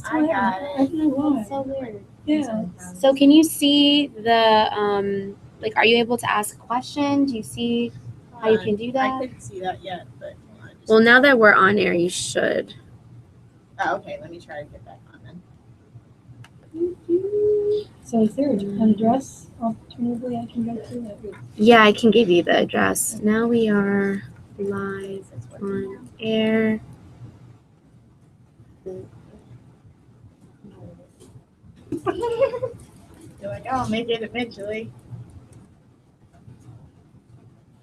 I got it. I don't know why. That's so weird. Yeah. So can you see the like? Are you able to ask a question? Do you see how you can do that? I couldn't see that yet, but hold on. Well, now that we're on air, you should. Oh, okay, let me try to get back on then. So is there an address alternatively I can go to? Yeah, I can give you the address. Now we are live on air. You're like, I'll make it eventually.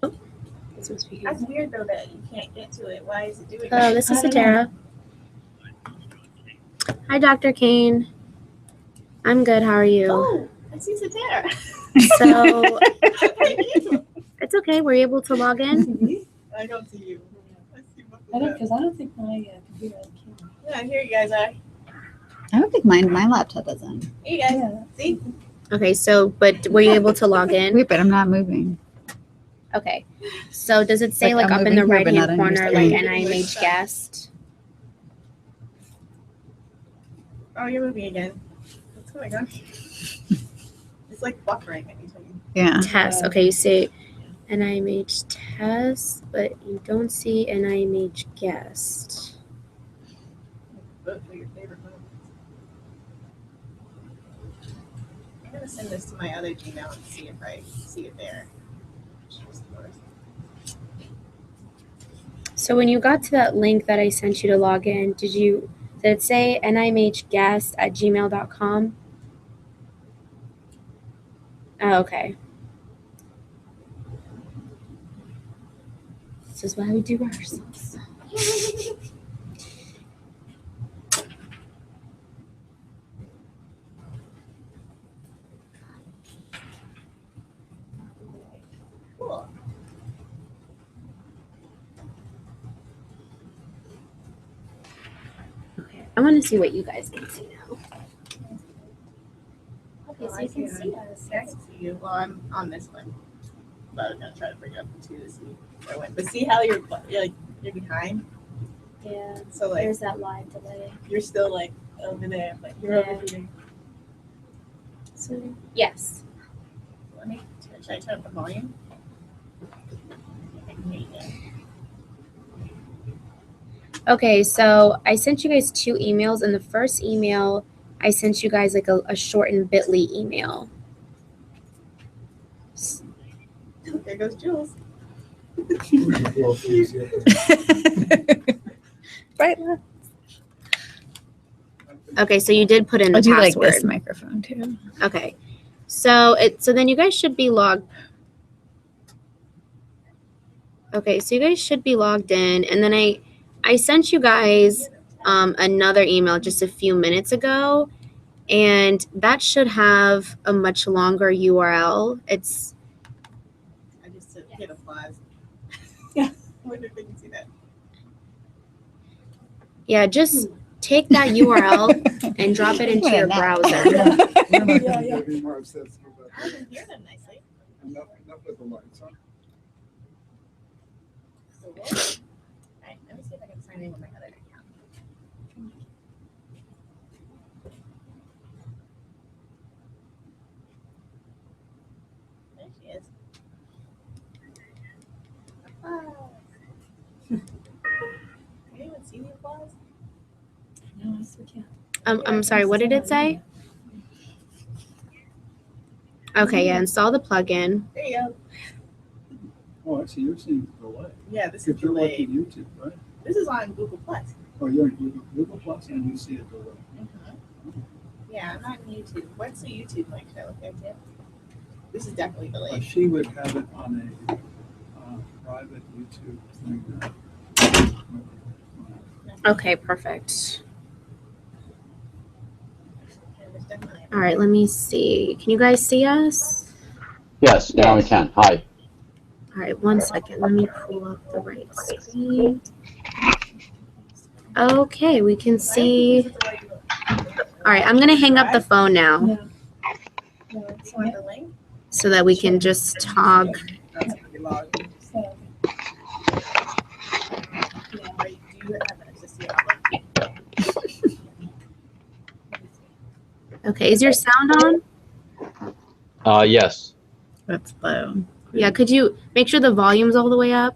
That's weird though that you can't get to it. Why is it doing that? Hello, this is Satara. Hi, Dr. Kane. I'm good. How are you? Oh, I see Satara. So it's okay. Were you able to log in? I don't see you. I don't, because I don't think my computer can. Yeah, here you guys are. I don't think my laptop doesn't. Here you guys. Yeah. See? Okay, so, but were you able to log in? Wait, but I'm not moving. Okay. So does it say Like, like I'm up in the moving here, but right-hand not on your corner, like screen. NIMH guest? Oh, you're moving again. What's going on? It's like buffering anything. Yeah. Test. Okay, you say NIMH test, but you don't see NIMH guest. Vote for your favorite moments. I'm gonna send this to my other Gmail and see if I see it there. So when you got to that link that I sent you to log in, did it say nimhguest@gmail.com? Oh, okay. This is why we do rehearsals. Cool. Okay, I want to see what you guys can see now. Okay, so I you can can. see us. I can see you. Well, I'm on this one. But I was gonna try to bring up the two to see where I went. But see how you're like you're behind? Yeah, So like there's that live delay. you're still like over there, but you're over here. So, yes. Let me should I turn up the volume? I can hear you now. Okay, so I sent you guys 2 emails. In the first email, I sent you guys like a shortened Bitly email. There goes Jules. Right. Okay, so you did put in the I'll do like password. this microphone too. Okay. So then you guys should be logged. Okay, so you guys should be logged in, and then I sent you guys another email just a few minutes ago, and that should have a much longer URL. It's I just hit applause. Yeah. I wonder if they can see that. just take that URL and drop it into your browser. We're not going Yeah, to yeah. be more obsessed about I that. can hear them nicely. Enough with the lights on. Cool. Alright, let me see if I can sign in with my other account. There she is. Applause. Can anyone see the applause? No, I still can't. I'm sorry, what did it say? Okay, yeah, install the plugin. There you go. Oh, actually, you're seeing the delay. Yeah, this is Because you're delayed. watching YouTube, right? This is on Google Plus. Oh, you're on Google Plus and you see a delay. Yeah, I'm on YouTube. What's the YouTube link? Should I look there too? This is definitely delayed. She would have it on a private YouTube thing. Okay, perfect. There's definitely All right, let me see. Can you guys see us? Yes, now we can. Hi. All right, one second. Let me pull up the right screen. Okay, we can see. All right, I'm going to hang up the phone now No. No, You it's want not. the link? so that we can just talk. That's gonna be logged. So, Right, do you have access to your Outlook? Okay, is your sound on? Yes. That's low. Yeah, could you make sure the volume's all the way up?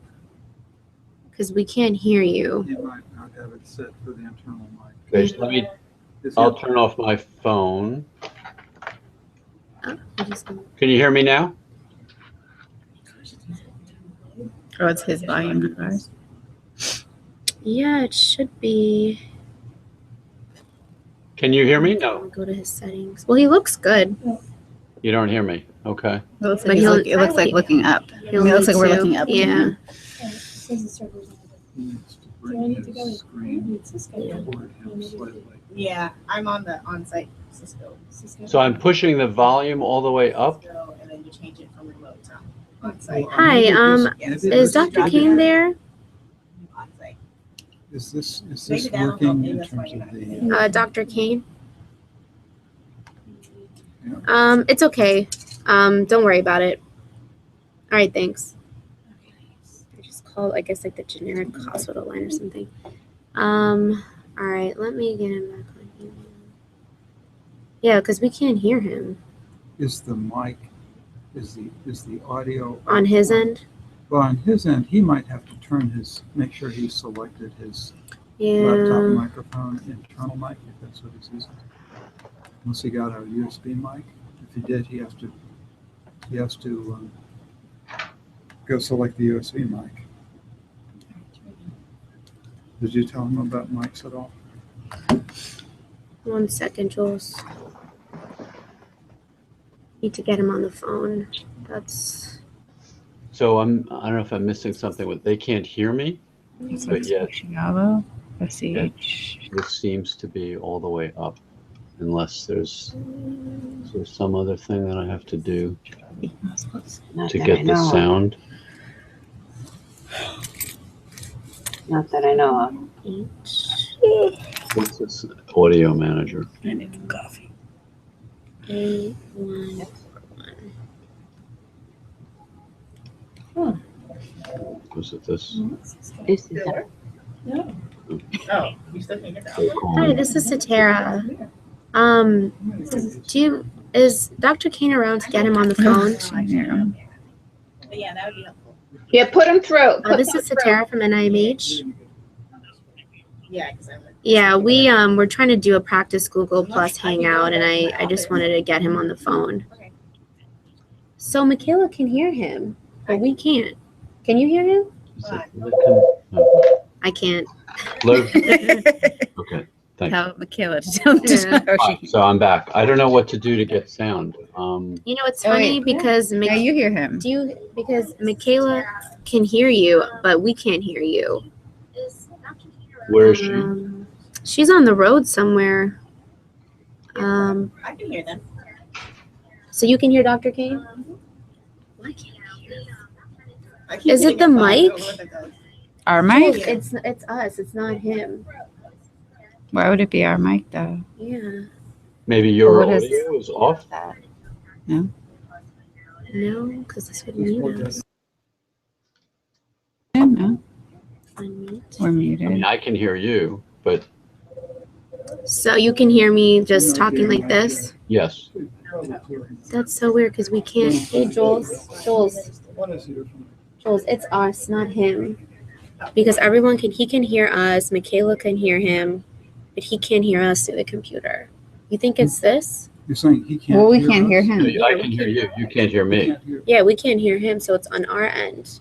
Because we can't hear you. You might not have it set for the internal mic. Okay, so I'll turn off my phone. Oh, I just- Can you hear me now? Oh, it's his volume, not ours. Yeah, it should be. Can you hear me? No. Go to his settings. Well, he looks good. You don't hear me. Okay. It looks But like, he'll- it looks like looking up. He'll it looks need like we're to- looking up. Yeah. Oh, it says the server's on. He needs to Do I bring need to go? his screen It's Cisco. toward him slightly. Yeah, I'm on the on-site Cisco. So I'm pushing the volume all the way up. Cisco, and then you change it from remote to on-site. Hi, Maybe Yes. maybe Is this- Dr. Kane there? On-site. Is this Maybe that'll help. working Maybe in that's why terms you're of not the? Dr. Kane? Yeah. It's okay. Don't worry about it. All right, thanks. I just called, I guess, like the generic hospital line or something. All right, let me get him back on here. Yeah, because we can't hear him Is the mic, is the audio? on his end. Well, on his end, he might have to turn his, make sure he's selected his laptop Yeah. microphone, internal mic, if that's what he's using. Unless he got a USB mic. If he did, he has to go select the USB mic. Did you tell him about mics at all? 1 second, Jules. Need to get him on the phone. That's. So I don't know if I'm missing something with, they can't hear me, but yet Chicago, FCH. this seems to be all the way up. Unless there's some other thing that I have to do Not to that I get the know of. sound. Not that I know of. What's this audio manager? I need some coffee. 811. Was it this? This is a, Oh, you still can't get They're that. Hi, calling. this is Satara. Is Dr. Kane around to get him on the phone? But yeah, that would be helpful. yeah, put them through. This is Satara from NIMH. Yeah, because I'm. Yeah, we're trying to do a practice Google Plus Hangout, and I just wanted to get him on the phone. Okay. So Michaela can hear him, but we can't. Can you hear him? Is it- no. I can't. Lou? Okay, thank you. Tell Michaela to tell me Yeah. to Hi, so I'm back. I don't know what to do to get sound. You know, it's Oh, funny wait. because Yeah, you hear him. because Michaela can hear you, but we can't hear you. Where is she? She's on the road somewhere. I can hear them. So you can hear Dr. Kane? Why can't I hear you? I keep Is it hitting the phone. I mic? don't know what that does. Our mic? It's us. It's not him. Why would it be our mic though? Yeah. Maybe your What is- audio is off? No, because this would mute us. No, Unmute. we're I muted. mean, I can hear you, but So you can hear me just talking like this? yes. That's so weird because we can't. Hey, Jules, What is your phone? it's us, not him. Because he can hear us. Michaela can hear him, but he can't hear us through the computer. You think it's this? You're saying he can't Well, we hear can't hear us? him. I can hear you. You can't hear He me. can't hear. Yeah, we can't hear him, so it's on our end.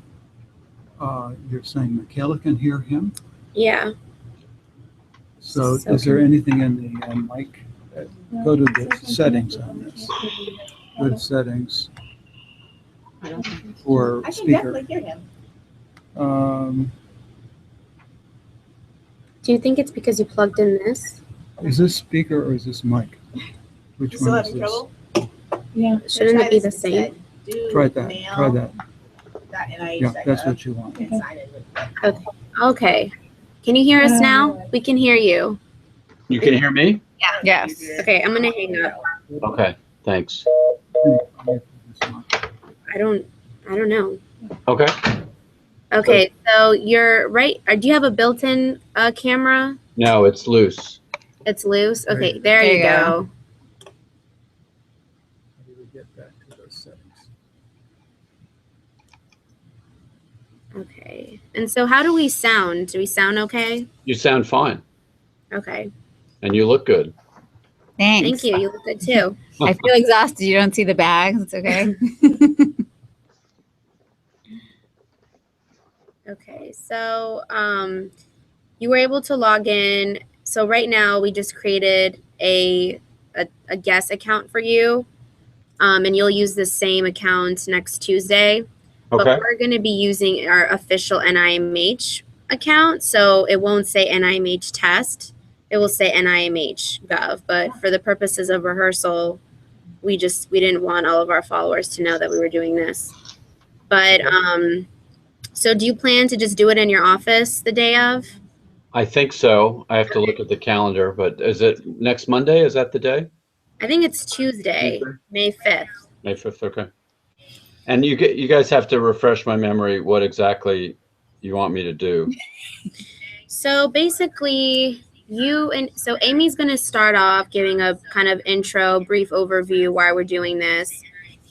You're saying Michaela can hear him? Yeah. So So is there anything in the mic? Go to the settings on this. Go to settings for I can speaker. definitely hear him. Do you think it's because you plugged in this? Is this speaker or is this mic? Which You still one is having this? trouble? Yeah. Shouldn't Try it be this the same? instead. Do Try that, mail, try that. NIH Yeah, that's checkup, what you want. and sign in with Okay. Can you hear us now? We can hear you. You can hear me? Yes. Okay, I'm gonna hang up. Okay, thanks. I don't know. Okay. Okay, so you're right. Do you have a built-in camera? No, it's loose. It's loose. Okay, there There you you go. And so how do we sound? Do we sound okay? You sound fine, Okay. and you look good. Thanks. Thank you. You look good too. I feel exhausted. You don't see the bags. It's okay. Okay. So you were able to log in. So right now we just created a guest account for you. And you'll use the same account next Tuesday. But Okay. we're going to be using our official NIMH account. So it won't say NIMH test. It will say NIMH Gov. But for the purposes of rehearsal, we didn't want all of our followers to know that we were doing this. But so do you plan to just do it in your office the day of? I think so. I have to look at the calendar, but is it next Monday? Is that the day? I think it's Tuesday, May 5th. May 5th, okay. And you guys have to refresh my memory what exactly you want me to do. So basically, so Amy's going to start off giving a kind of intro, brief overview why we're doing this.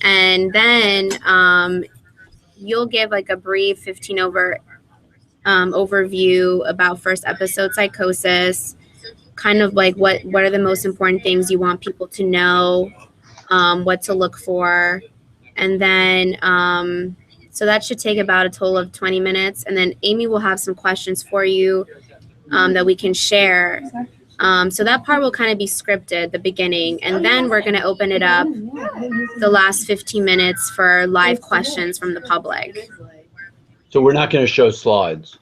And then you'll give like a brief 15 overview about first episode psychosis, kind of like what are the most important things you want people to know, what to look for. And then so that should take about a total of 20 minutes. And then Amy will have some questions for you that we can share. So that part will kind of be scripted, the beginning. And then we're going to open it up the last 15 minutes for live questions from the public. So we're not going to show slides.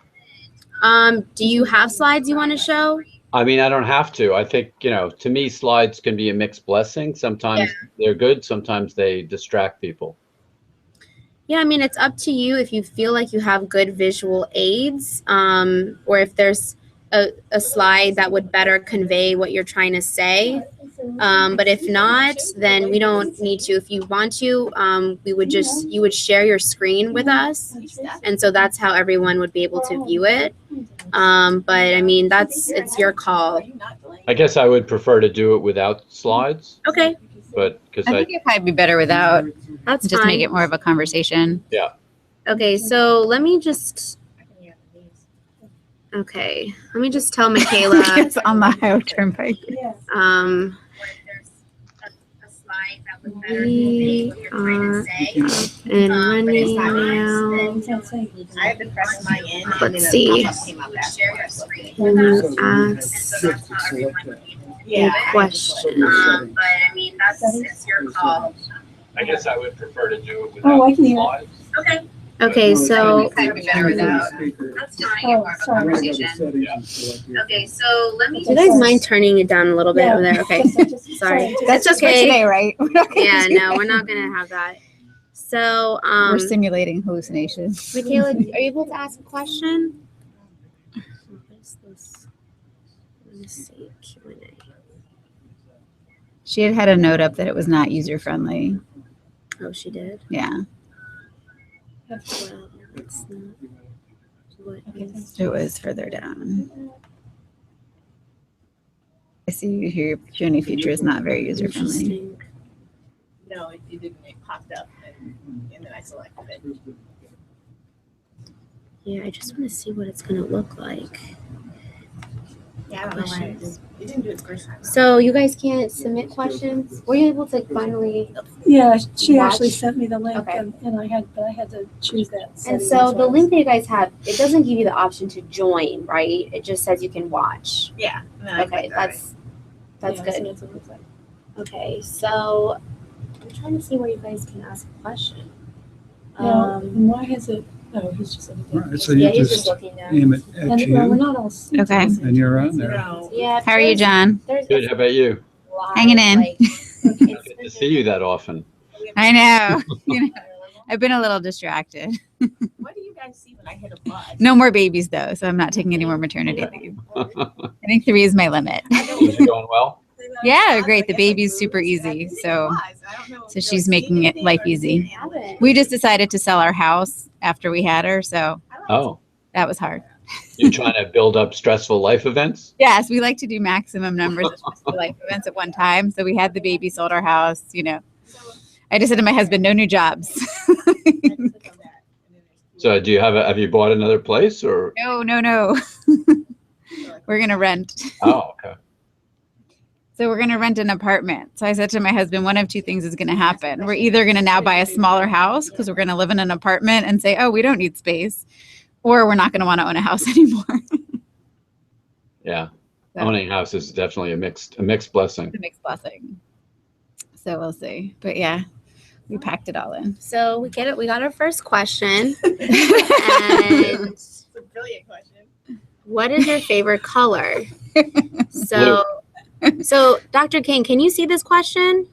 Do you have slides you want to show? I mean, I don't have to. I think, to me, slides can be a mixed blessing. Sometimes they're good. Sometimes they distract people. Yeah, I mean, it's up to you if you feel like you have good visual aids, or if there's a slide that would better convey what you're trying to say. But if not, then we don't need to. If you want to, you would share your screen with us. And so that's how everyone would be able to view it. But I mean, it's your call. I guess I would prefer to do it without slides. Okay. But because I think it'd probably be better without. That's Just fine. make it more of a conversation. Okay, so let me just tell Michaela. It's on the Ohio Turnpike. We are up and running now. I had to press my in. Let's see. When you ask a question. But I mean, that's your call. I guess I would prefer to do it Oh, I can hear. slides. Okay. Okay, so Oh, sorry. Okay, so let me. do you guys mind turning it down a little bit over there? Okay. Sorry. That's just for okay. today, right? We're not gonna Yeah, do no, we're not gonna have that. So, We're simulating hallucinations. Michaela, are you able to ask a question? What is this? Let me see. Q&A. She had a note up that it was not user friendly. Oh, she did. Yeah, Well, it's not. What is? it was further down. I see here your Q&A feature is not very user friendly. Interesting. No, it didn't. It popped up and then I selected it. Yeah, I just want to see what it's gonna look like. Yeah, I don't know why it didn't. It didn't do it the first time. So you guys can't submit questions? Were you able to finally? Yeah, she Watch. actually sent me the link Okay. and I had to choose that. And setting so as the well. link that you guys have, it doesn't give you the option to join, right? It just says you can watch. Yeah. and then I Okay, clicked on it. that's Yeah, good. so that's what it looks like. Okay, so I'm trying to see where you guys can ask a question. Now, and why has it, oh, he's just. So you Yeah, he's just just looking now. aim it And, at well, we're you not all. synced Okay. at the same and you're time, on there. No. Yeah. How are you, John? Good. How about you? Hanging in. Good to see you that often. I know. I've been a little distracted. What do you guys see when I hit a bus? No more babies though, so I'm not taking any more maternity leave. I think 3 is my limit. Is it going well? Yeah, great. The baby's super easy, so she's making it life easy. We just decided to sell our house after we had her, so Oh, that was hard. you're trying to build up stressful life events? Yes, we like to do maximum numbers of stressful life events at one time. So we had the baby, sold our house, I just said to my husband, no new jobs. So have you bought another place or? No. We're going to rent. Oh, okay. So we're going to rent an apartment. So I said to my husband, one of two things is going to happen. We're either going to now buy a smaller house because we're going to live in an apartment and say, oh, we don't need space, or we're not going to want to own a house anymore. Yeah. So, Owning a house is definitely a mixed blessing. it's a mixed blessing. So we'll see. But yeah, we packed it all in. So we get it. We got our first question. And It's a brilliant question. what is your favorite color? So Dr. King, can you see this question?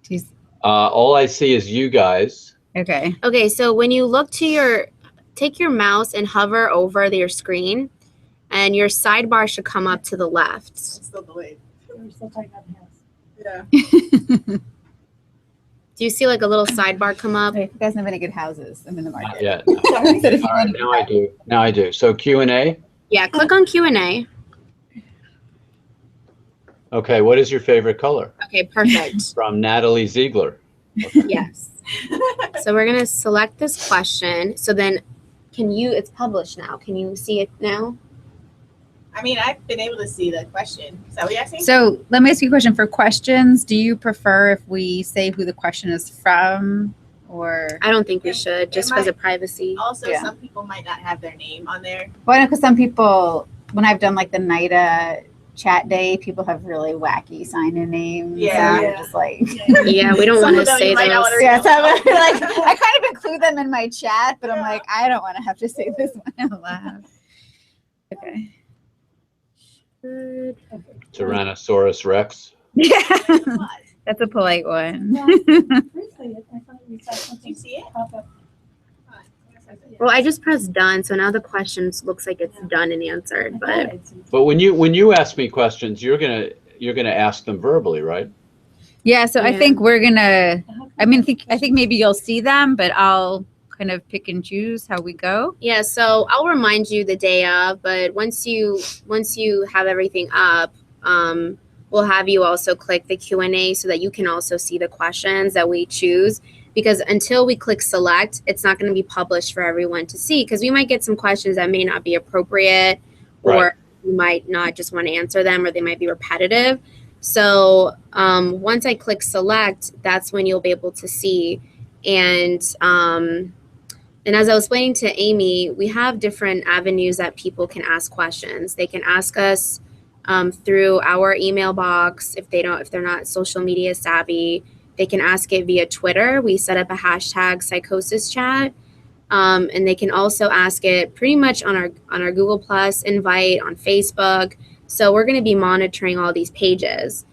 Jeez. All I see is you guys. Okay. Okay, so when you look to take your mouse and hover over your screen, and your sidebar should come up to the left. It's still delayed. We're still talking about the house. Yeah. Do you see like a little sidebar come up? If you guys have any good houses, I'm in the market. Yeah. Sorry, but if you All right, want to- now I do. So Q&A. Yeah, click on Q&A. Okay, what is your favorite color? Okay, perfect. From Natalie Ziegler. Yes. So we're gonna select this question. So then it's published now. Can you see it now? I mean, I've been able to see the question. Is that what you're asking? So let me ask you a question. For questions, do you prefer if we say who the question is from, or? I don't think we It- should, just it because might- of privacy. Also, Yeah. some people might not have their name on there. Well, I know because some people, when I've done like the NIDA chat day, people have really wacky sign-in names. Yeah. And I'm just like, Yeah, we don't Some want to of them say you might not those. wanna yeah, so I'm like, I kind of include them in my chat, but I'm like, I don't want to have to say this one out loud. Okay. Good. Tyrannosaurus Rex. Yeah, that's a polite one. Briefly, I thought we saw Do something you see it? pop up. Well, I just pressed done, so now the question looks like it's done and answered. I But thought I'd seen But when you ask me questions, you're gonna ask them verbally, right? Yeah, so I Yeah. think we're gonna. something. I mean, I think maybe you'll see them, but I'll kind of pick and choose how we go. yeah, so I'll remind you the day of. But once you have everything up, we'll have you also click the Q&A so that you can also see the questions that we choose. Because until we click select, it's not going to be published for everyone to see. Because we might get some questions that may not be appropriate, or Right. we might not just want to answer them, or they might be repetitive. So once I click select, that's when you'll be able to see. And as I was explaining to Amy, we have different avenues that people can ask questions. They can ask us through our email box if they're not social media savvy. They can ask it via Twitter. We set up a hashtag psychosis chat. And they can also ask it pretty much on our Google Plus invite, on Facebook. So we're going to be monitoring all these pages.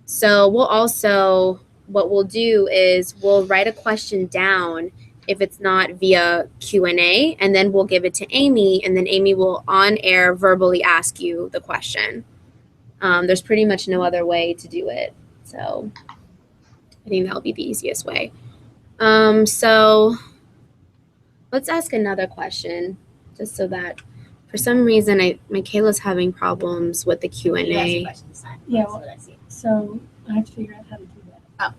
So what we'll do is we'll write a question down if it's not via Q&A, and then we'll give it to Amy, and then Amy will on air verbally ask you the question. There's pretty much no other way to do it. So I think that'll be the easiest way. So let's ask another question, just so that for some reason Michaela's having problems with the You asked the Q&A. question this time. Yeah, That's well- what I see. So I have to figure out how to do that.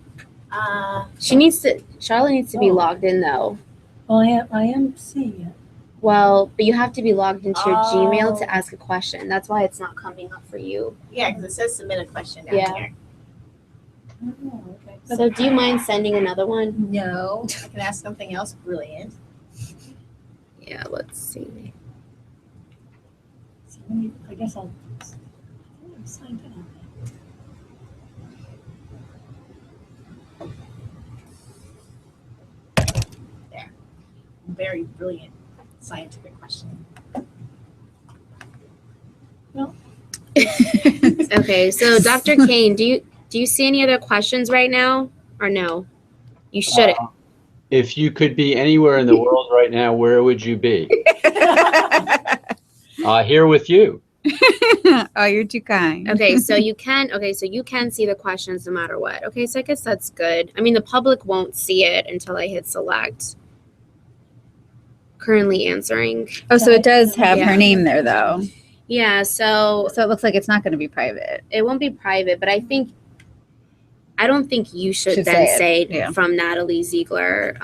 Charlotte needs to be Oh. logged in though. Well, I am seeing it. Well, but you have to be logged into your Gmail Oh. to ask a question. That's why it's not coming up for you. Yeah, because it says submit a question down Yeah. here. Oh, okay. So do you mind sending another one? No. I can ask something else brilliant. Yeah, let's see. So let me, I guess I'm signed in. Very brilliant scientific question. Okay, so Dr. Kane, do you see any other questions right now or no? You shouldn't. If you could be anywhere in the world right now, where would you be? Here with you. Oh, you're too kind. Okay, so you can see the questions no matter what. Okay, so I guess that's good. I mean, the public won't see it until I hit select. Currently answering. Oh, so it does have Yeah. her name there, though. Yeah, so So it looks like it's not going to be private. it won't be private, but I don't think you should Should then say say it, yeah. from Natalie Ziegler,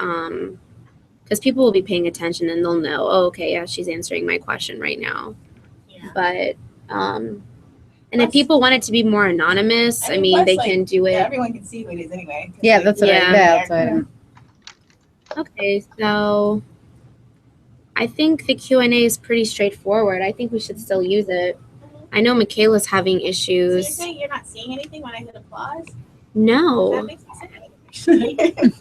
because people will be paying attention and they'll know, oh, okay, yeah, she's answering my question right now. Yeah. But and if Plus- people want it to be more anonymous, I mean, plus, they like, can do it. Yeah, everyone can see who it is anyway. 'cause, Yeah, like, that's what Yeah. that's what I'm. Okay, so I think the Q&A is pretty straightforward. I think we should still use it. I know Michaela's having So you're issues. saying you're not seeing anything when I hit applause? That No, makes me sad.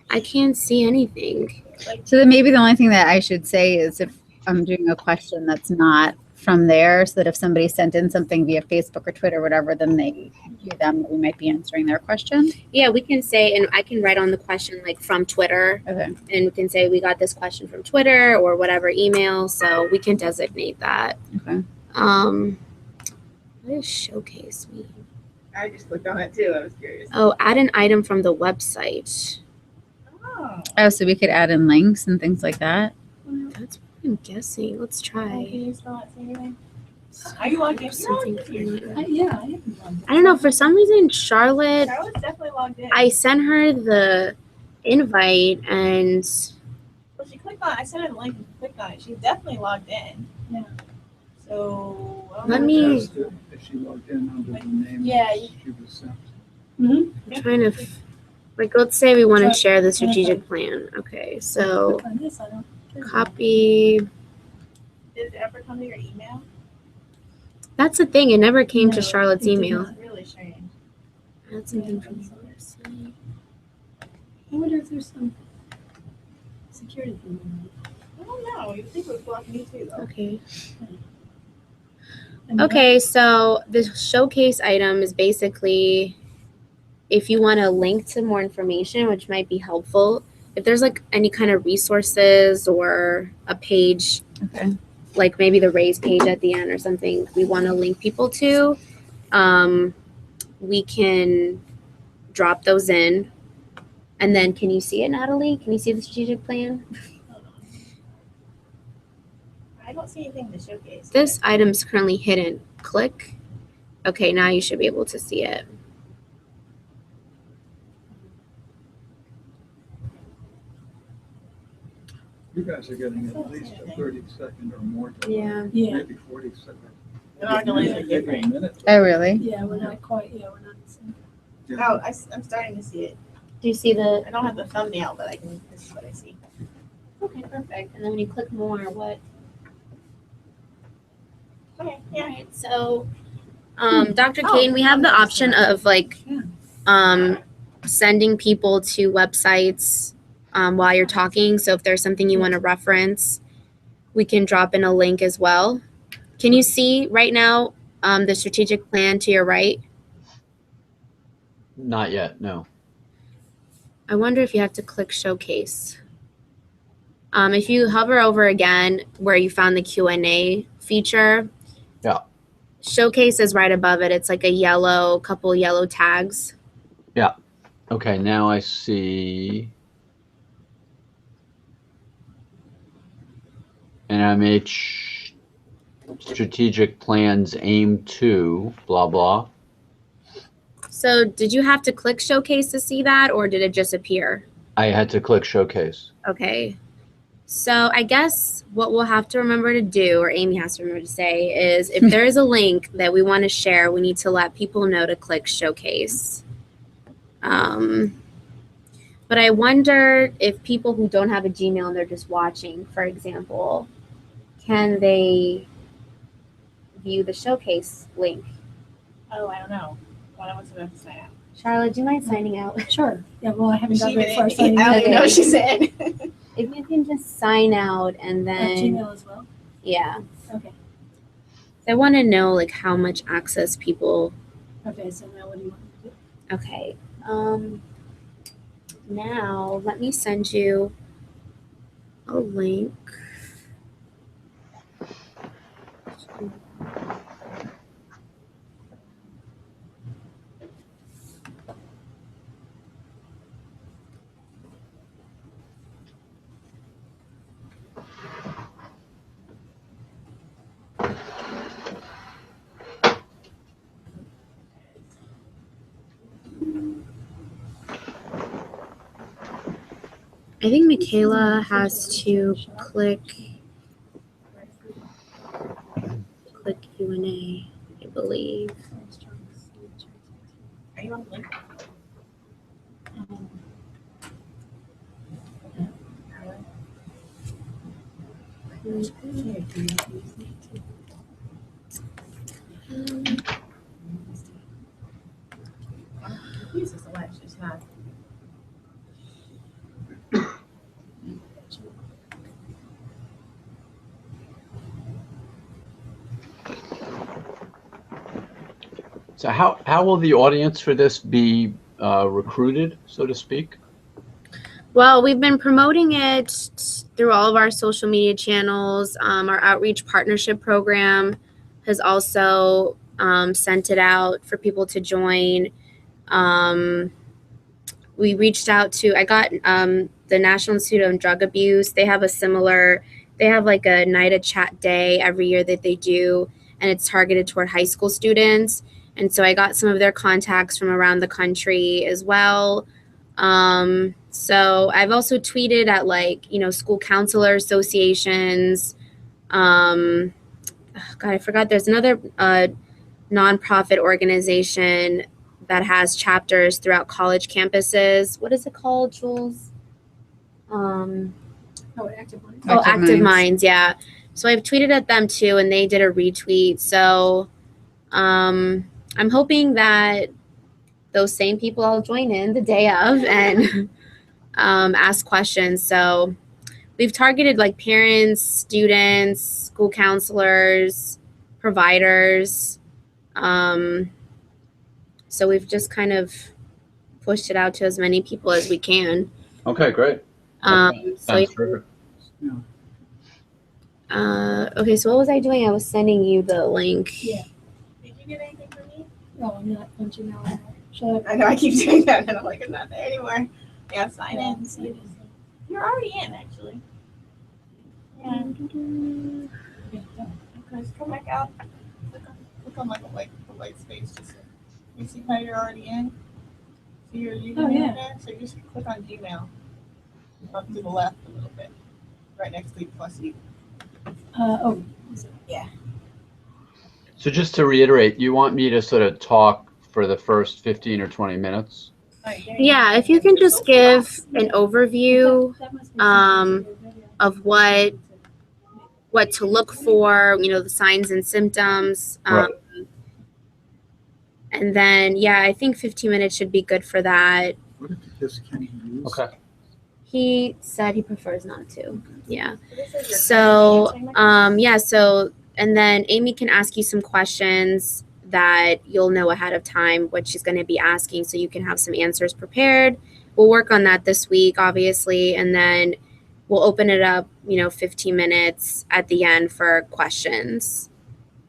I can't see anything. So then maybe the only thing that I should say is if I'm doing a question that's not from there, so that if somebody sent in something via Facebook or Twitter or whatever, then they view them, that we might be answering their question. Yeah, we can say, and I can write on the question like from Twitter, Okay. and we can say we got this question from Twitter or whatever email, so we can designate that. Okay. What does showcase mean? I just clicked on it too. I was curious. Oh, add an item from the website. Oh. Oh, so we could add in links and things like that. That's what I'm guessing. Let's Can try. you spell it? Say anything? Are you logged in? Something You're logged in. familiar. Yeah, I haven't done that. I don't know. For some reason, Charlotte, Charlotte's definitely logged in. I sent her the invite, and Well, she clicked on. I sent her the link and she clicked on it. She's definitely logged in. Yeah. So I don't Let know. me- Is she logged in under the name Yeah, she was sent? I'm trying to, like, let's say we want to share the strategic plan. Okay, so Click on this, I don't. copy. Did it ever come to your email? That's the thing. It never came No, to Charlotte's it did email. It's really strange. Add something from the website. I wonder if there's some security thing in I don't know. You'd think it would block me too, though. Okay. it. Okay, so the showcase item is basically if you want to link to more information, which might be helpful. If there's like any kind of resources or a page, Okay. like maybe the raise page at the end or something, we want to link people to, we can drop those in. And then can you see it, Natalie? Can you see the strategic plan? I don't see anything to showcase. This item is currently hidden. Click. Okay, now you should be able to see it. You guys are getting at least a 30-second or more delay. Yeah. Yeah, Maybe 40 seconds. And our delays are Maybe a different. minute. Oh, really? yeah, we're not quite, we're not. Yeah. Oh, I'm starting to see it. Do you see the? I don't have the thumbnail, but this is what I see. Okay, perfect. And then when you click more, what? Okay, All yeah. right. So, Dr. Oh, Kane, we have the option of like, Yeah. sending people to websites while you're talking. So if there's something you want to reference, we can drop in a link as well. Can you see right now the strategic plan to your right? Not yet, no. I wonder if you have to click showcase. If you hover over again where you found the Q&A feature, Yeah. showcase is right above it. It's like a couple yellow tags. Okay, now I see NMH strategic plans aim to blah blah. So did you have to click showcase to see that, or did it just appear? I had to click showcase. Okay. So I guess what we'll have to remember to do, or Amy has to remember to say, is if there is a link that we want to share, we need to let people know to click showcase. But I wonder if people who don't have a Gmail and they're just watching, for example, can they view the showcase link? Oh, I don't know. Why don't we have to sign out? Charlotte, do you mind signing out? Sure, yeah, well, I haven't Is got she very even far. in? signing I don't in. even know what she's in. If you can just sign out and then, Gmail as well? yeah. Okay, I want to know like how much access people. okay, so now what do you want to do? Okay. Now let me send you a link. I think Michaela has to click Q&A, I believe. Are you on the link? This is Alexis, huh? So how will the audience for this be recruited, so to speak? Well, we've been promoting it through all of our social media channels. Our outreach partnership program has also sent it out for people to join. We reached out to, I got the National Institute on Drug Abuse. They have like a night of chat day every year that they do, and it's targeted toward high school students. And so I got some of their contacts from around the country as well. So I've also tweeted at school counselor associations. God, I forgot. There's another nonprofit organization that has chapters throughout college campuses. What is it called, Jules? Oh, Active Minds. Oh, Active Active Minds. Minds, yeah. So I've tweeted at them too, and they did a retweet. So I'm hoping that those same people will join in the day of and ask questions. So we've targeted like parents, students, school counselors, providers. So we've just kind of pushed it out to as many people as we can. Okay, great. So Sounds terrific. okay, so what was I doing? I was sending you the link. Yeah. Did you get anything from me? Oh, I'm not punching out. Should I know I keep doing that, and I'm like, I'm not there anymore. Yeah, sign I? in. You're already in, actually. Yeah. Just come back out. Click on like a white space. Just so you see how you're already in. See your username yeah. there. So you just click on Gmail. Up to the left a little bit, right next to plus you. Oh, So just to reiterate, you want me to sort of talk for the first 15 or 20 minutes? Yeah, if you can just give an overview that must be of what to look for, the signs and symptoms. Right. And then, yeah, I think 15 minutes should be good for that. What if this can be used? Okay. He said he prefers not to. Yeah. So, So, and then Amy can ask you some questions that you'll know ahead of time what she's going to be asking so you can have some answers prepared. We'll work on that this week, obviously, and then we'll open it up, 15 minutes at the end for questions.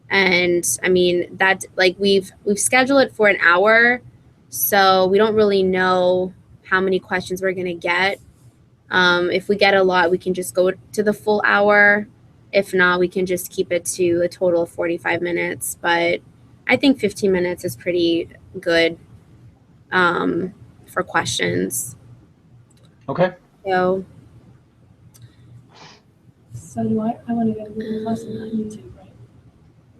And I mean, that we've scheduled it for an hour, so we don't really know how many questions we're going to get. If we get a lot, we can just go to the full hour. If not, we can just keep it to a total of 45 minutes. But I think 15 minutes is pretty good for questions. Okay. So, do I want to go to Google Plus and not YouTube, right?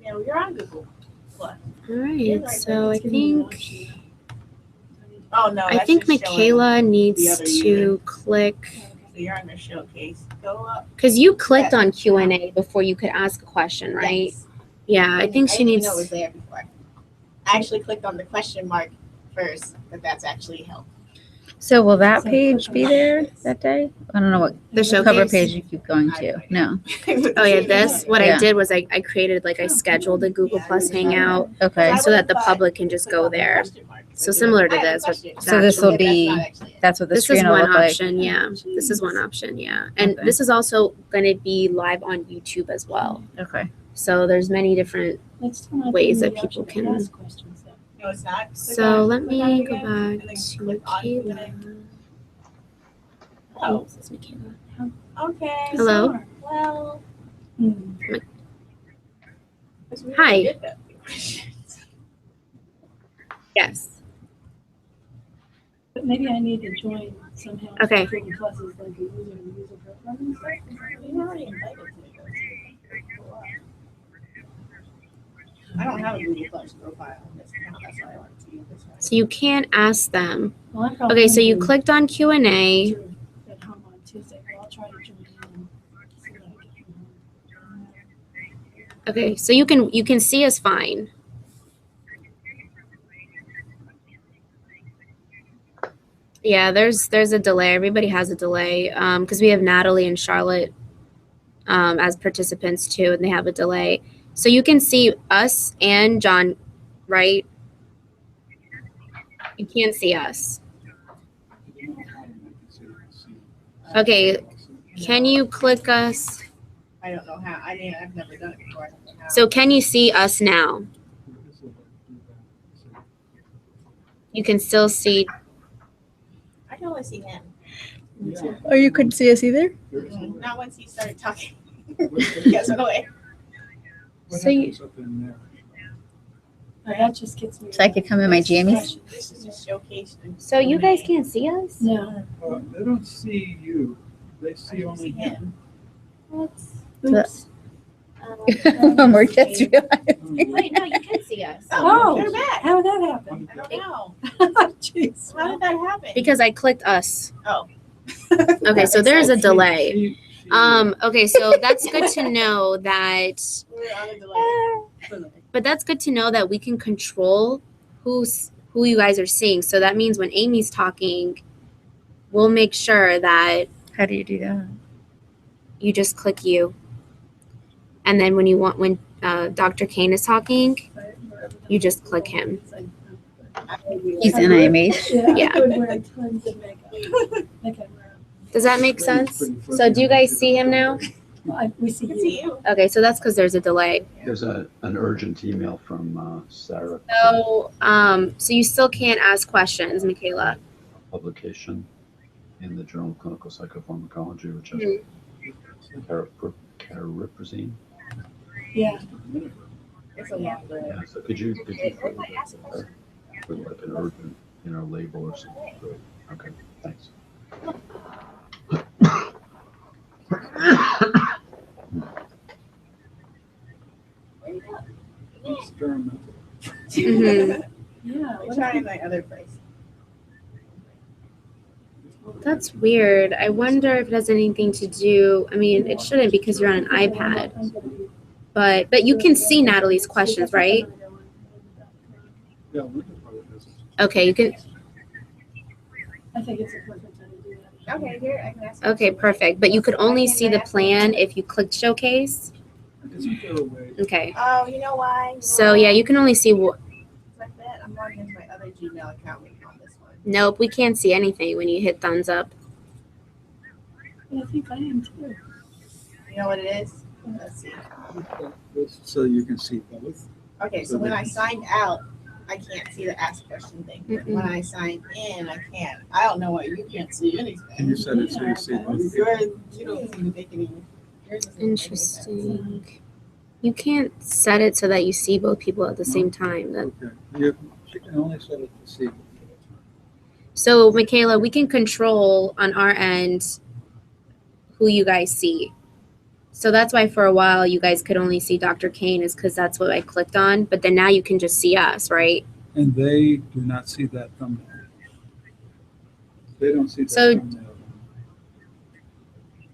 Yeah, you're on Google Plus. all right. So I It's giving me an think option now. Oh no, I that's think just showing Michaela needs the other to user. click, So you're on the showcase. Go up. because you clicked Yes. on Q&A before you could ask a question, right? Yes. Yeah, I think she didn't needs. know it was there before. I actually clicked on the question mark first, but that's actually help. So will that So page click be on there that day? I don't know what The showcase? cover page you keep going to. No. Oh yeah, this what I Yeah. did was I created I scheduled a Google Plus Hangout Okay. so that the public can just go there. So similar to this, but So this will actually- be, that's what the this is screen will one look like. option, yeah. This is one option, yeah. And Okay. this is also going to be live on YouTube as well. Okay. So there's many different. Let's turn on Ways the that people option to can- ask questions then. No, it's not. Click So on- let click on it me go again, back and then to click on Michaela. Oh, This is Michaela. okay. Hello? Sure. Well. Hmm. that's really Hi. good, though. Yes. But maybe I need to join somehow. Okay. Google Plus is like a user profile and stuff. Is that what We it were is? already invited to it. I don't have a Google Plus profile on this account. That's why I wanted to use this one. So you can't ask them. Well, I probably Okay, so you do clicked on Q&A. at home on Tuesday, but I'll try to join in and see what I get from home. Okay, so you can see us fine. Yeah, there's a delay. Everybody has a delay because we have Natalie and Charlotte as participants too, and they have a delay. So you can see us and John, right? You can't see us. Okay, can you click us? I don't know how. I mean, I've never done it before. I don't know how. So can you see us now? You can still see. I can only see him. Oh, you couldn't see us either? Not once he started talking. Yes, away. So you- That just gets me. So I could come in my jammies? This is just showcasing. So you guys can't see us? No. They don't see you. They I see can only see him. him. Oops. More kids realize. Wait, no, you can see us. Oh, they're back. how did that happen? I don't know. Jeez. How did that happen? Because I clicked us. Oh. Okay, so there's a delay. She- Okay, so that's good to know that, We're on a delay. but that's good to know that we can control who you guys are seeing. So that means when Amy's talking, we'll make sure that How do you do that? you just click you. And then when Dr. Kane is talking, you just click him. He's in IMH. Yeah. I would wear tons of makeup. Okay, Does that make sense? So do you guys see him now? we see I can see you. you. Okay, so that's because there's a delay. There's an urgent email from Sarah. So you still can't ask questions, Michaela. Publication in the Journal of Clinical Psychopharmacology, which has cariprazine. Yeah. It's a long delay. Yeah, so could you forward that to her with like an urgent, label or something? Great. Okay, thanks. Experimental. Mhm. Yeah. I'm trying my other place. That's weird. I wonder if it has anything to do. I mean, it shouldn't because you're on an iPad. But you can see Natalie's questions, right? Yeah, Linda probably does. Okay, you can. I think it's a perfect time to do that. Okay, here I can ask. Okay, perfect. But you could only see the plan if you clicked showcase. Isn't there a way? Okay. Oh, you know why? So yeah, you can only see. Like that. I'm logging into my other Gmail account on this one. Nope, we can't see anything when you hit thumbs up. But I think I am too. You know what it is? Let's see. So you can see both. Okay, so when I signed out, I can't see the ask question thing. But Mm-mm. when I signed in, I can. I don't know why you can't see Can anything. you set it so you see both? You don't seem to make any. yours doesn't make any sense. Interesting. You can't set it so that you see both people at the same time. Okay. You can only set it to see. So Michaela, we can control on our end who you guys see. So that's why for a while you guys could only see Dr. Kane is because that's what I clicked on. But then now you can just see us, right? And they do not see that thumbnail. They don't see that So- thumbnail.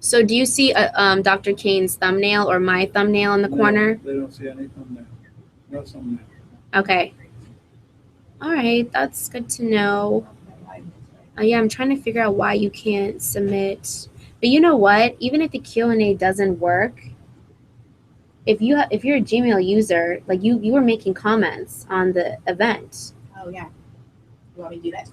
So do you see Dr. Kane's thumbnail or my thumbnail in the No, corner? They don't see any thumbnail. No thumbnail. Okay. All right, that's good to know. Yeah, I'm trying to figure out why you can't submit. But you know what? Even if the Q&A doesn't work, if you're a Gmail user, like you were making comments on the event. Oh, yeah. You want me to do that?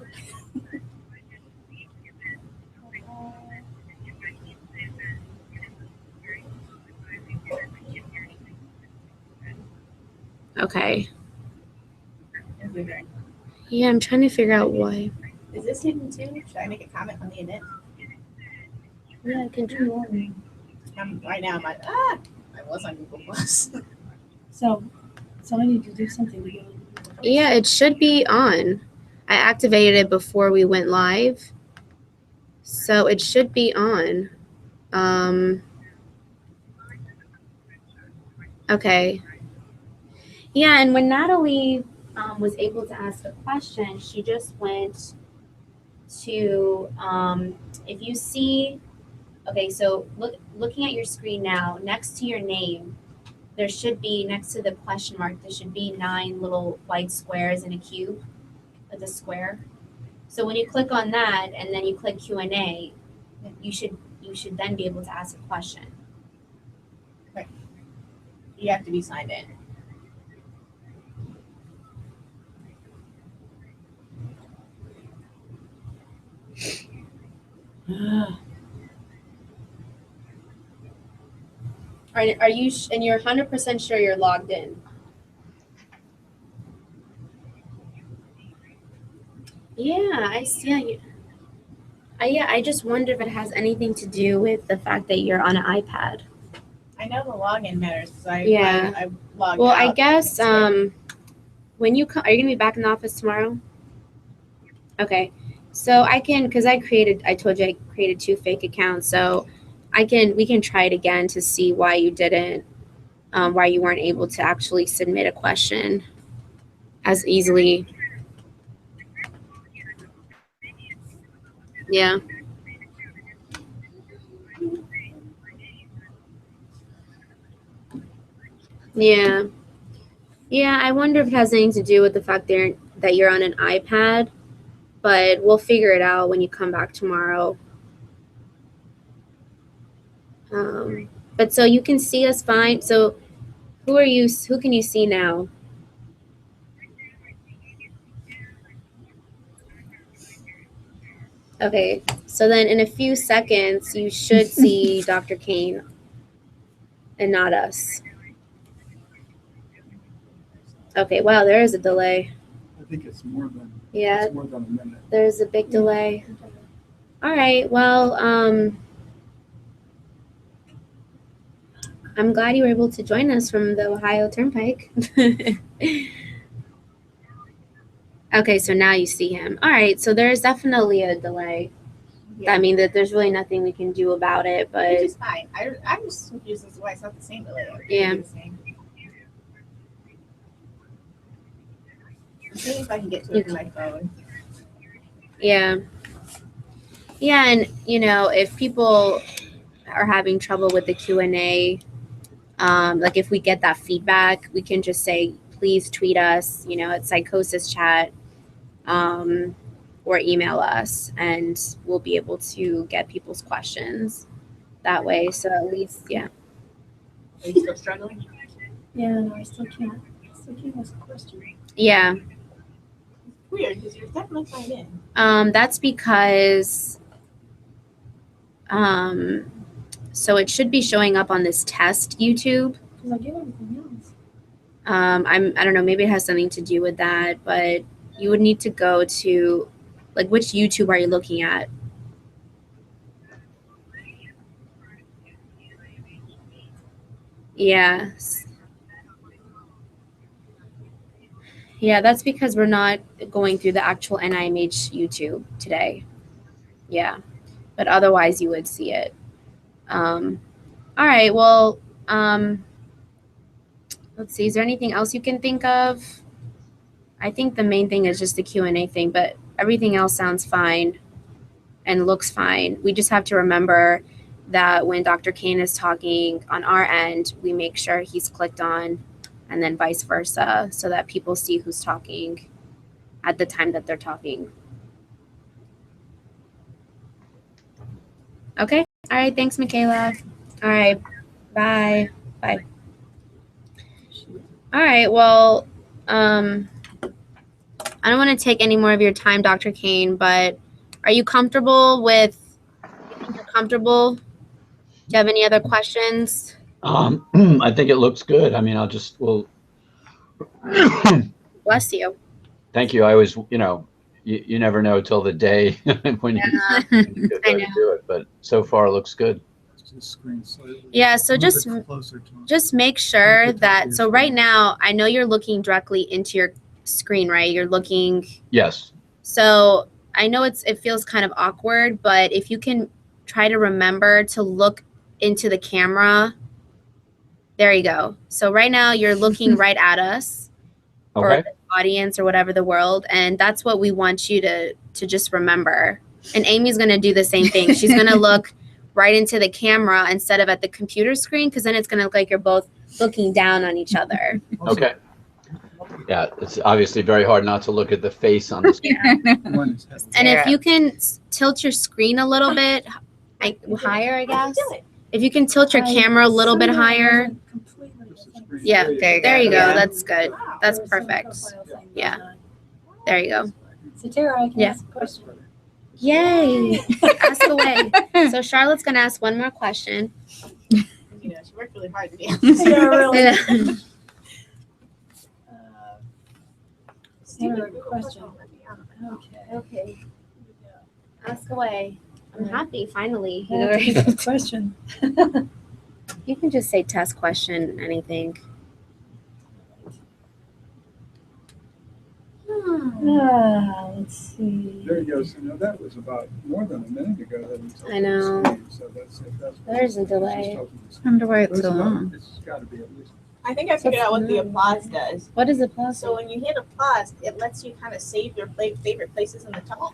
Okay. Yeah, I'm trying to figure out why. Is this hidden too? Should I make a comment on the event? Yeah, I can turn Right now, I'm like, I was on Google Plus. So I need to do something to get on Google Plus. Yeah, it should be on. I activated it before we went live. So it should be on. Okay. Yeah, and when Natalie was able to ask a question, she just went to, if you see, okay, so looking at your screen now, next to your name, there should be, next to the question mark, there should be 9 little white squares in a cube, like a square. So when you click on that and then you click Q&A, you should then be able to ask a question. You have to be signed in. Are you and you're 100% sure you're logged in? Yeah, I see. Yeah, I just wonder if it has anything to do with the fact that you're on an iPad. I know the login matters because I logged Well, out. I guess when you come, are you gonna be back in the office tomorrow? Okay, so I can, because I told you I created 2 fake accounts, so we can try it again to see why you didn't, why you weren't able to actually submit a question as easily. Yeah. Yeah. Yeah, I wonder if it has anything to do with the fact that you're on an iPad, but we'll figure it out when you come back tomorrow. But so you can see us fine. So who can you see now? Okay, so then in a few seconds, you should see Dr. Kane and not us. Okay, wow, there is a delay. I think it's more than, Yeah, it's more than a minute. there's a big delay. All right, well, I'm glad you were able to join us from the Ohio Turnpike. Okay, so now you see him. All right, so there's definitely a delay. Yeah. I mean, that there's really nothing we can do about it, but Which is fine. I'm just confused as to why it's not the same delay. Yeah. The same. I'm seeing if I can get to it from my phone. yeah. Yeah, and if people are having trouble with the Q&A, like if we get that feedback, we can just say, please tweet us, at Psychosis Chat, or email us, and we'll be able to get people's questions that way. So at least, yeah. Are you still struggling? Yeah, no, I still can't ask a question. Yeah. Weird, because you're definitely signed in. That's because, so it should be showing up on this test YouTube. Because I did everything else. I don't know, maybe it has something to do with that, but you would need to go to, like, which YouTube are you looking at? Yeah. Yeah, that's because we're not going through the actual NIMH YouTube today. Yeah, but otherwise you would see it. All right, well, let's see, is there anything else you can think of? I think the main thing is just the Q&A thing, but everything else sounds fine and looks fine. We just have to remember that when Dr. Kane is talking on our end, we make sure he's clicked on, and then vice versa, so that people see who's talking at the time that they're talking. Okay. All right. Thanks, Michaela. All right. Bye. Bye. All right. Well, I don't want to take any more of your time, Dr. Kane, but are you comfortable with, you think you're comfortable? Do you have any other questions? I think it looks good. I mean, Bless you. Thank you. I always, you never know till the day when you get I ready know. to do it, but so far it looks good. Just screen slightly. Yeah, so Move just it closer to him. make sure that, so right now, I know you're looking directly into your screen, right? You're looking, Yes. so I know it feels kind of awkward, but if you can try to remember to look into the camera. There you go. So right now you're looking right at us or Okay. the audience or whatever the world, and that's what we want you to just remember. And Amy's going to do the same thing. She's going to look right into the camera instead of at the computer screen, because then it's going to look like you're both looking down on each other. Okay. Yeah, it's obviously very hard not to look at the face on the screen. One is head. And if you can tilt your screen a little bit higher, I guess. If you can tilt your camera a little bit higher. Yeah, there you go. Yeah. That's good. That's perfect. Yeah. There you go. So Tara, I can Yeah. ask a question. Yay. Ask away. So Charlotte's going to ask one more question. You know, she worked really hard to be. Yeah, really. Yeah. Tara, question. Okay. Ask away. I'm happy, finally. Yeah, that's a good question. You can just say test question, anything. Let's see. There he goes. You know, that was about more than a minute ago that he told I know. the screen. So that's, if that's There's a delay. I wonder why it's so It's long. got to be at least. I think I figured out what the applause does. What is applause? So when you hit applause, it lets you kind of save your favorite places in the tunnel.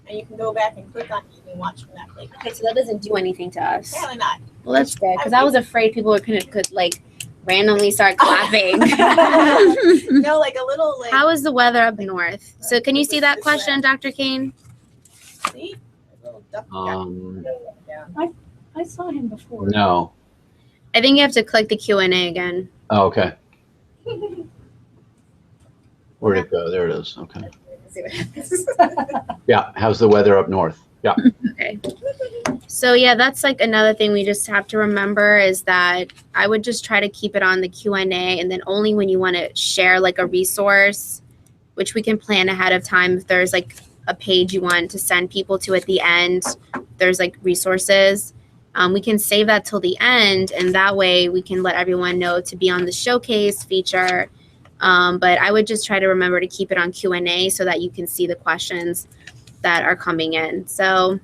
And you can go back and click on it and watch from that place. Okay, so that doesn't do anything to us. Apparently not. Well, that's good, because I was afraid people were could like randomly start clapping. No, like a little like. How is the weather up north? So can you see that question, Dr. Kane? See? A little duck. Yeah. I saw him before. No. I think you have to click the Q&A again. Oh, okay. Where'd it go? There it is. Okay. See what happens. Yeah. How's the weather up north? Yeah. Okay. So yeah, that's like another thing we just have to remember is that I would just try to keep it on the Q&A, and then only when you want to share like a resource, which we can plan ahead of time. If there's like a page you want to send people to at the end, there's like resources. We can save that till the end, and that way we can let everyone know to be on the showcase feature. But I would just try to remember to keep it on Q&A so that you can see the questions that are coming in. So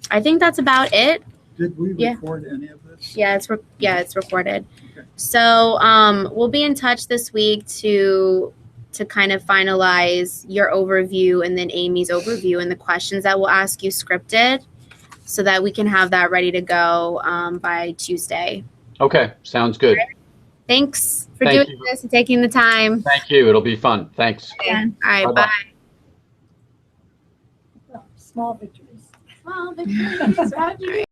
I think that's about it. Did we Yeah. record any of this? Yeah, it's recorded. Okay. So we'll be in touch this week to kind of finalize your overview and then Amy's overview and the questions that we'll ask you scripted, so that we can have that ready to go by Tuesday. Okay. Sounds good. Thanks for Thank doing you. this and taking the time. Thank you. It'll be fun. Thanks. All right, Bye-bye. bye. Oh, small victories. Well, Victoria,